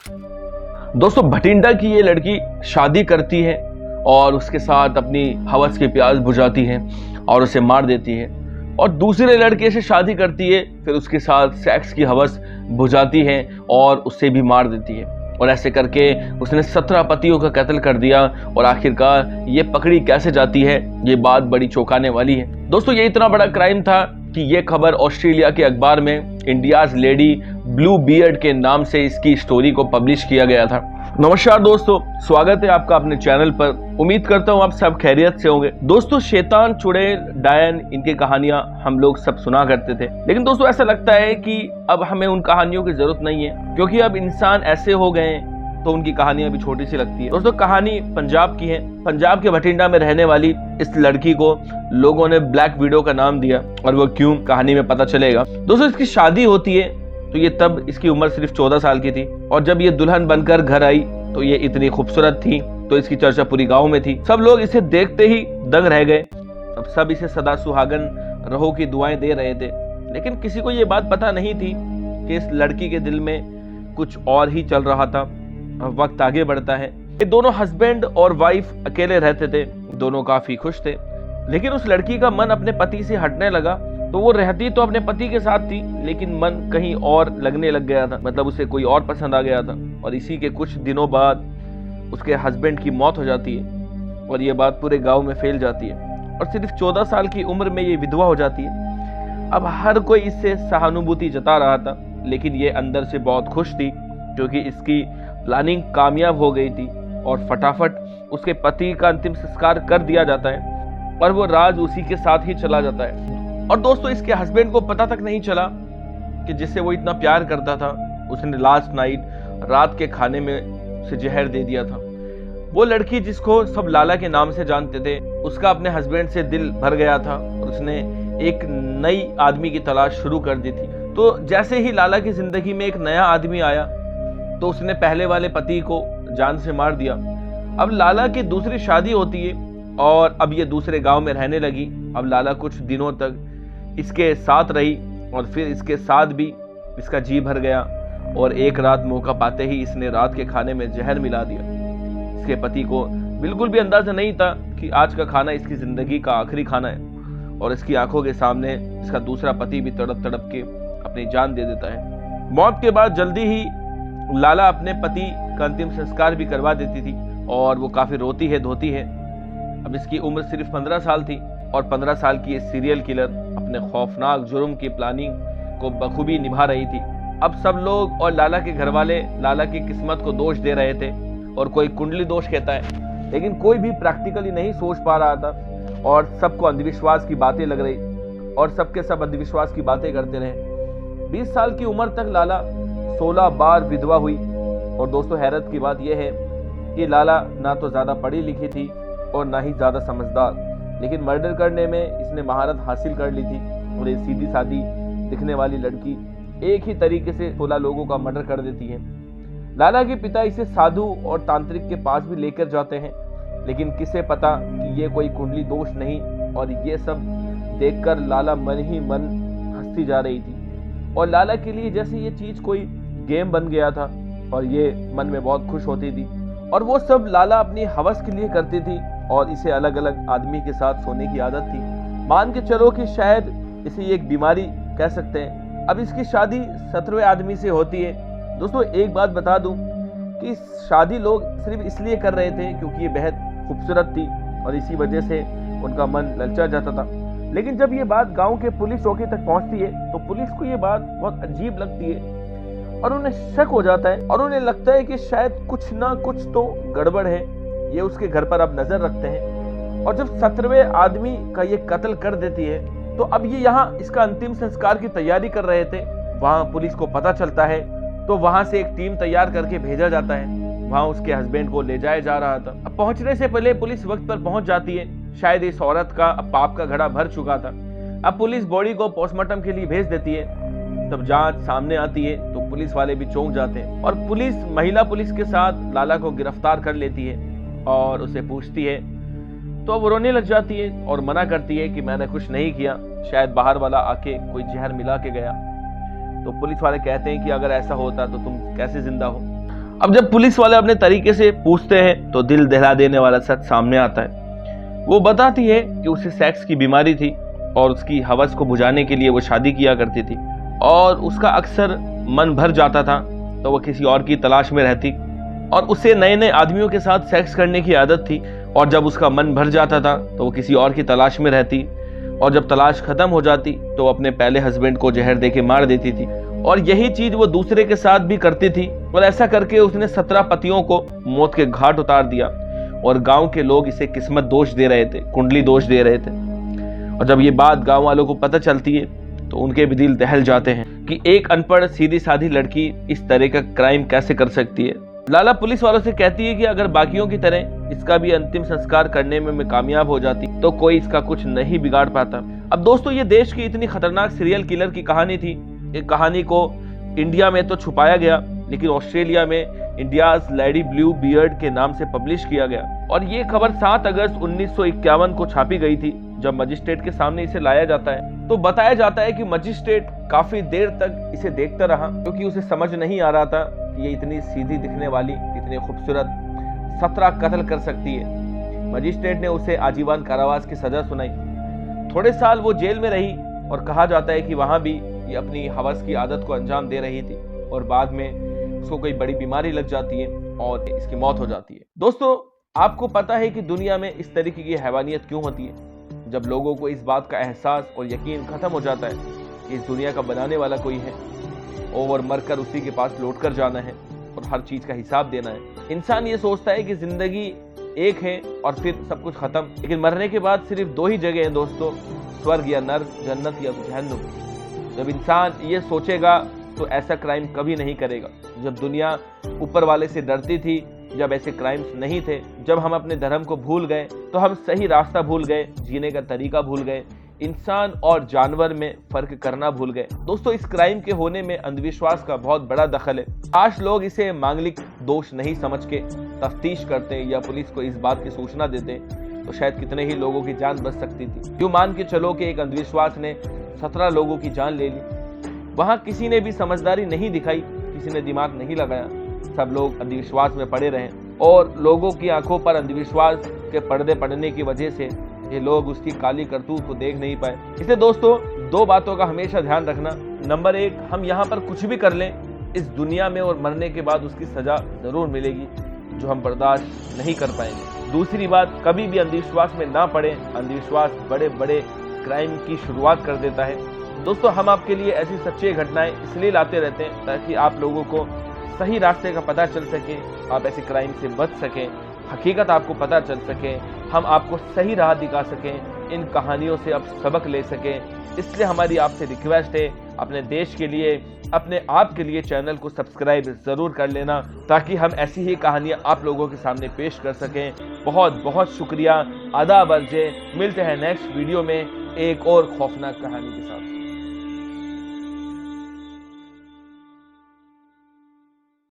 दोस्तों भटिंडा की ये लड़की शादी करती है और उसके साथ अपनी हवस की प्यास बुझाती है और उसे मार देती है, और दूसरे लड़के से शादी करती है, फिर उसके साथ सेक्स की हवस बुझाती है और उसे भी मार देती है। और ऐसे करके उसने 17 पतियों का कत्ल कर दिया और आखिरकार ये पकड़ी कैसे जाती है, ये बात बड़ी चौंकाने वाली है। दोस्तों ये इतना बड़ा क्राइम था कि ये खबर ऑस्ट्रेलिया के अखबार में इंडियाज लेडी ब्लू बियर्ड के नाम से इसकी स्टोरी को पब्लिश किया गया था। नमस्कार दोस्तों, स्वागत है आपका अपने चैनल पर। उम्मीद करता हूँ आप सब खैरियत से होंगे। दोस्तों शैतान, चुड़ैल, डायन, इनकी कहानियां हम लोग सब सुना करते थे, लेकिन दोस्तों ऐसा लगता है कि अब हमें उन कहानियों की जरूरत नहीं है, क्योंकि अब इंसान ऐसे हो गए हैं तो उनकी कहानियां भी छोटी सी लगती है। दोस्तों कहानी पंजाब की है। पंजाब के भटिंडा में रहने वाली इस लड़की को लोगों ने ब्लैक विडो का नाम दिया, और वो क्यों कहानी में पता चलेगा। दोस्तों इसकी शादी होती है तो ये तब इसकी उम्र सिर्फ 14 साल की थी, और जब ये दुल्हन बनकर घर आई तो ये इतनी खूबसूरत थी तो इसकी चर्चा पूरी गांव में थी। सब लोग इसे देखते ही दंग रह गए। अब सब इसे सदा सुहागन रहो की दुआएं दे रहे थे, लेकिन किसी को ये बात पता नहीं थी कि इस लड़की के दिल में कुछ और ही चल रहा था। अब वक्त आगे बढ़ता है। ये दोनों हस्बैंड और वाइफ अकेले रहते थे, दोनों काफी खुश थे, लेकिन उस लड़की का मन अपने पति से हटने लगा। तो वो रहती तो अपने पति के साथ थी, लेकिन मन कहीं और लगने लग गया था, मतलब उसे कोई और पसंद आ गया था। और इसी के कुछ दिनों बाद उसके हस्बैंड की मौत हो जाती है और ये बात पूरे गांव में फैल जाती है, और सिर्फ 14 साल की उम्र में ये विधवा हो जाती है। अब हर कोई इससे सहानुभूति जता रहा था, लेकिन ये अंदर से बहुत खुश थी क्योंकि इसकी प्लानिंग कामयाब हो गई थी और फटाफट उसके पति का अंतिम संस्कार कर दिया जाता है और वो राज उसी के साथ ही चला जाता है। और दोस्तों इसके हस्बैंड को पता तक नहीं चला कि जिससे वो इतना प्यार करता था उसने लास्ट नाइट रात के खाने में से जहर दे दिया था। वो लड़की जिसको सब लाला के नाम से जानते थे, उसका अपने हस्बैंड से दिल भर गया था और उसने एक नई आदमी की तलाश शुरू कर दी थी। तो जैसे ही लाला की जिंदगी में एक नया आदमी आया तो उसने पहले वाले पति को जान से मार दिया। अब लाला की दूसरी शादी होती है और अब ये दूसरे गांव में रहने लगी। अब लाला कुछ दिनों तक इसके साथ रही और फिर इसके साथ भी इसका जी भर गया, और एक रात मौका पाते ही इसने रात के खाने में जहर मिला दिया। इसके पति को बिल्कुल भी अंदाजा नहीं था कि आज का खाना इसकी जिंदगी का आखिरी खाना है, और इसकी आंखों के सामने इसका दूसरा पति भी तड़प तड़प के अपनी जान दे देता है। मौत के बाद जल्दी ही लाला अपने पति का अंतिम संस्कार भी करवा देती थी और वो काफी रोती है धोती है। अब इसकी उम्र सिर्फ 15 साल थी और 15 साल की ये सीरियल किलर अपने खौफनाक जुर्म की प्लानिंग को बखूबी निभा रही थी। अब सब लोग और लाला के घर वाले लाला की किस्मत को दोष दे रहे थे, और कोई कुंडली दोष कहता है, लेकिन कोई भी प्रैक्टिकली नहीं सोच पा रहा था और सबको अंधविश्वास की बातें लग रही और सबके सब अंधविश्वास की बातें करते रहे। 20 साल की उम्र तक लाला 16 बार विधवा हुई। और दोस्तों हैरत की बात यह है कि लाला ना तो ज्यादा पढ़ी लिखी थी और ना ही ज्यादा समझदार, लेकिन मर्डर करने में इसने महारत हासिल कर ली थी। और ये सीधी सादी दिखने वाली लड़की एक ही तरीके से 16 लोगों का मर्डर कर देती है। लाला के पिता इसे साधु और तांत्रिक के पास भी लेकर जाते हैं, लेकिन किसे पता कि ये कोई कुंडली दोष नहीं। और ये सब देखकर लाला मन ही मन हंसती जा रही थी, और लाला के लिए जैसे ये चीज कोई गेम बन गया था और ये मन में बहुत खुश होती थी। और वो सब लाला अपनी हवस के लिए करती थी, और इसे अलग अलग आदमी के साथ सोने की आदत थी। मान के चलो कि शायद इसे एक बीमारी कह सकते हैं। अब इसकी शादी 17वें आदमी से होती है। दोस्तों एक बात बता दूं कि शादी लोग सिर्फ इसलिए कर रहे थे क्योंकि ये बेहद खूबसूरत थी और इसी वजह से उनका मन ललचा जाता था। लेकिन जब ये बात गांव के पुलिस चौकी तक पहुंचती है तो पुलिस को ये बात बहुत अजीब लगती है और उन्हें शक हो जाता है, और उन्हें लगता है कि शायद कुछ ना कुछ तो गड़बड़ है। ये उसके घर पर अब नजर रखते हैं, और जब 17वें आदमी का ये कत्ल कर देती है तो अब ये यहाँ इसका अंतिम संस्कार की तैयारी कर रहे थे। वहां पुलिस को पता चलता है तो वहां से एक टीम तैयार करके भेजा जाता है। वहां उसके हस्बैंड को ले जाया जा रहा था। अब पहुंचने से पहले पुलिस वक्त पर पहुंच जाती है। शायद इस औरत का पाप का घड़ा भर चुका था। अब पुलिस बॉडी को पोस्टमार्टम के लिए भेज देती है। तब जांच सामने आती है तो पुलिस वाले भी चौंक जाते हैं, और पुलिस महिला पुलिस के साथ लाला को गिरफ्तार कर लेती है और उसे पूछती है तो वो रोने लग जाती है और मना करती है कि मैंने कुछ नहीं किया, शायद बाहर वाला आके कोई जहर मिला के गया। तो पुलिस वाले कहते हैं कि अगर ऐसा होता तो तुम कैसे जिंदा हो। अब जब पुलिस वाले अपने तरीके से पूछते हैं तो दिल दहला देने वाला सच सामने आता है। वो बताती है कि उसे सेक्स की बीमारी थी और उसकी हवस को बुझाने के लिए वो शादी किया करती थी और उसका अक्सर मन भर जाता था तो वो किसी और की तलाश में रहती और उसे नए नए आदमियों के साथ सेक्स करने की आदत थी और जब उसका मन भर जाता था तो वो किसी और की तलाश में रहती और जब तलाश खत्म हो जाती तो वो अपने पहले हस्बैंड को जहर देके मार देती थी और यही चीज वो दूसरे के साथ भी करती थी और ऐसा करके उसने 17 पतियों को मौत के घाट उतार दिया और गांव के लोग इसे किस्मत दोष दे रहे थे, कुंडली दोष दे रहे थे। और जब ये बात गांव वालों को पता चलती है तो उनके भी दिल दहल जाते हैं कि एक अनपढ़ सीधी साधी लड़की इस तरह का क्राइम कैसे कर सकती है। लाला पुलिस वालों से कहती है कि अगर बाकियों की तरह इसका भी अंतिम संस्कार करने में मैं कामयाब हो जाती तो कोई इसका कुछ नहीं बिगाड़ पाता। अब दोस्तों, ये देश की इतनी खतरनाक सीरियल किलर की कहानी थी। एक कहानी को इंडिया में तो छुपाया गया लेकिन ऑस्ट्रेलिया में इंडियाज लेडी ब्लू बियर्ड के नाम से पब्लिश किया गया और ये खबर 7 अगस्त 1951 को छापी गई थी। जब मजिस्ट्रेट के सामने इसे लाया जाता है तो बताया जाता है कि मजिस्ट्रेट काफी देर तक इसे देखता रहा क्योंकि उसे समझ नहीं आ रहा था कि ये इतनी सीधी दिखने वाली, इतनी खूबसूरत 17 कत्ल कर सकती है। मजिस्ट्रेट ने उसे आजीवन कारावास की सजा सुनाई। थोड़े साल वो जेल में रही और कहा जाता है कि वहां भी ये अपनी हवस की आदत को अंजाम दे रही थी और बाद में उसको कोई बड़ी बीमारी लग जाती है और इसकी मौत हो जाती है। दोस्तों, आपको पता है कि दुनिया में इस तरीके की हैवानियत क्यों होती है? जब लोगों को इस बात का एहसास और यकीन खत्म हो जाता है कि इस दुनिया का बनाने वाला कोई है और मरकर उसी के पास लौट कर जाना है और हर चीज का हिसाब देना है। इंसान ये सोचता है कि जिंदगी एक है और फिर सब कुछ खत्म, लेकिन मरने के बाद सिर्फ 2 ही जगह हैं दोस्तों, स्वर्ग या नर्क, जन्नत या जहन्नुम। जब इंसान ये सोचेगा तो ऐसा क्राइम कभी नहीं करेगा। जब दुनिया ऊपर वाले से डरती थी, जब ऐसे क्राइम्स नहीं थे, जब हम अपने धर्म को भूल गए तो हम सही रास्ता भूल गए, जीने का तरीका भूल गए, इंसान और जानवर में फर्क करना भूल गए। दोस्तों, इस क्राइम के होने में अंधविश्वास का बहुत बड़ा दखल है। आज लोग इसे मांगलिक दोष नहीं समझ के तफ्तीश करते या पुलिस को इस बात की सूचना देते तो शायद कितने ही लोगों की जान बच सकती थी। यूं मान के चलो कि एक अंधविश्वास ने 17 लोगों की जान ले ली। वहां किसी ने भी समझदारी नहीं दिखाई, किसी ने दिमाग नहीं लगाया, सब लोग अंधविश्वास में पड़े रहे और लोगों की आंखों पर अंधविश्वास के पर्दे पड़ने की वजह से ये लोग उसकी काली करतूत को देख नहीं पाए। इसलिए दोस्तों, 2 बातों का हमेशा ध्यान रखना। नंबर 1, हम यहाँ पर कुछ भी कर लें इस दुनिया में और मरने के बाद उसकी सजा जरूर मिलेगी जो हम बर्दाश्त नहीं कर पाएंगे। दूसरी बात, कभी भी अंधविश्वास में ना पड़े। अंधविश्वास बड़े बड़े क्राइम की शुरुआत कर देता है। दोस्तों, हम आपके लिए ऐसी सच्ची घटनाएं इसलिए लाते रहते हैं ताकि आप लोगों को सही रास्ते का पता चल सके, आप ऐसे क्राइम से बच सकें, हकीकत आपको पता चल सके, हम आपको सही राह दिखा सकें, इन कहानियों से आप सबक ले सकें। इसलिए हमारी आपसे रिक्वेस्ट है, अपने देश के लिए, अपने आप के लिए चैनल को सब्सक्राइब जरूर कर लेना ताकि हम ऐसी ही कहानियां आप लोगों के सामने पेश कर सकें। बहुत बहुत शुक्रिया। आदाब अर्जे। मिलते हैं नेक्स्ट वीडियो में एक और खौफनाक कहानी के साथ।